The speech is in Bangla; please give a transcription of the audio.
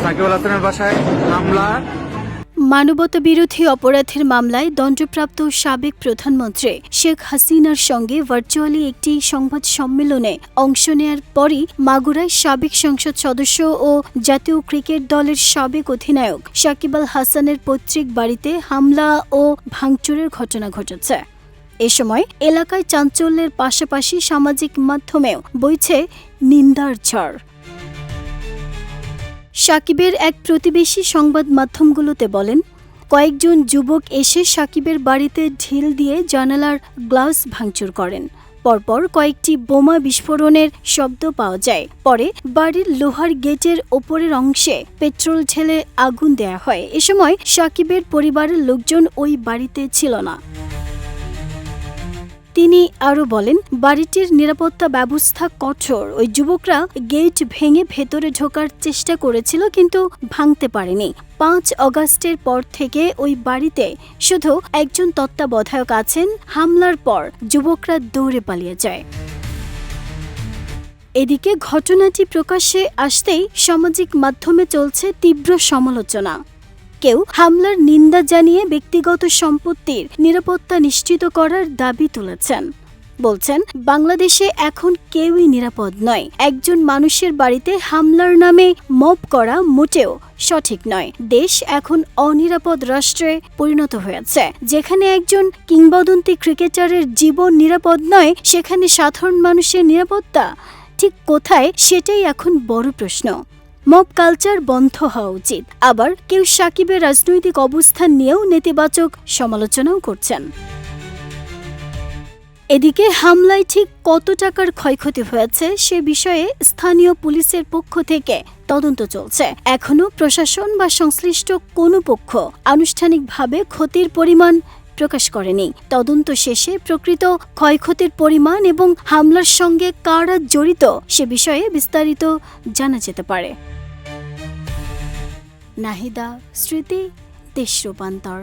সাকিব আল হাসানের বাসায় হামলা। মানবতাবিরোধী অপরাধের মামলায় দণ্ডপ্রাপ্ত সাবেক প্রধানমন্ত্রী শেখ হাসিনার সঙ্গে ভার্চুয়ালি একটি সংবাদ সম্মেলনে অংশ নেয়ার পরই মাগুরায় সাবেক সংসদ সদস্য ও জাতীয় ক্রিকেট দলের সাবেক অধিনায়ক সাকিব আল হাসানের পৈতৃক বাড়িতে হামলা ও ভাঙচুরের ঘটনা ঘটেছে। এ সময় এলাকায় চাঞ্চল্যের পাশাপাশি সামাজিক মাধ্যমেও বইছে নিন্দার ঝড়। সাকিবের এক প্রতিবেশী সংবাদ মাধ্যমগুলোতে বলেন, কয়েকজন যুবক এসে সাকিবের বাড়িতে ঢিল দিয়ে জানালার গ্লাস ভাঙচুর করেন। পরপর কয়েকটি বোমা বিস্ফোরণের শব্দ পাওয়া যায়। পরে বাড়ির লোহার গেটের ওপরের অংশে পেট্রোল ঢেলে আগুন দেয়া হয়। এ সময় সাকিবের পরিবারের লোকজন ওই বাড়িতে ছিল না। তিনি আরও বলেন, বাড়িটির নিরাপত্তা ব্যবস্থা কঠোর। ওই যুবকরা গেট ভেঙে ভেতরে ঢোকার চেষ্টা করেছিল, কিন্তু ভাঙতে পারেনি। 5 অগাস্টের পর থেকে ওই বাড়িতে শুধু একজন তত্ত্বাবধায়ক আছেন। হামলার পর যুবকরা দৌড়ে পালিয়ে যায়। এদিকে ঘটনাটি প্রকাশ্যে আসতেই সামাজিক মাধ্যমে চলছে তীব্র সমালোচনা। কেউ হামলার নিন্দা জানিয়ে ব্যক্তিগত সম্পত্তির নিরাপত্তা নিশ্চিত করার দাবি তুলেছেন। বলছেন, বাংলাদেশে এখন কেউই নিরাপদ নয়। একজন মানুষের বাড়িতে হামলার নামে মব করা মোটেও সঠিক নয়। দেশ এখন অনিরাপদ রাষ্ট্রে পরিণত হয়েছে। যেখানে একজন কিংবদন্তি ক্রিকেটারের জীবন নিরাপদ নয়, সেখানে সাধারণ মানুষের নিরাপত্তা ঠিক কোথায়, সেটাই এখন বড় প্রশ্ন। মব কালচার বন্ধ হওয়া উচিত। আবার কেউ সাকিবের রাজনৈতিক অবস্থান নিয়েও নেতিবাচক সমালোচনাও করছেন। এদিকে হামলায় ঠিক কত টাকার ক্ষয়ক্ষতি হয়েছে সে বিষয়ে স্থানীয় পুলিশের পক্ষ থেকে তদন্ত চলছে। এখনও প্রশাসন বা সংশ্লিষ্ট কোনো পক্ষ আনুষ্ঠানিকভাবে ক্ষতির পরিমাণ প্রকাশ করেনি। তদন্ত শেষে প্রকৃত ক্ষয়ক্ষতির পরিমাণ এবং হামলার সঙ্গে কারা জড়িত সে বিষয়ে বিস্তারিত জানা যেতে পারে। নাহিদা, স্মৃতি, দেশ রূপান্তর।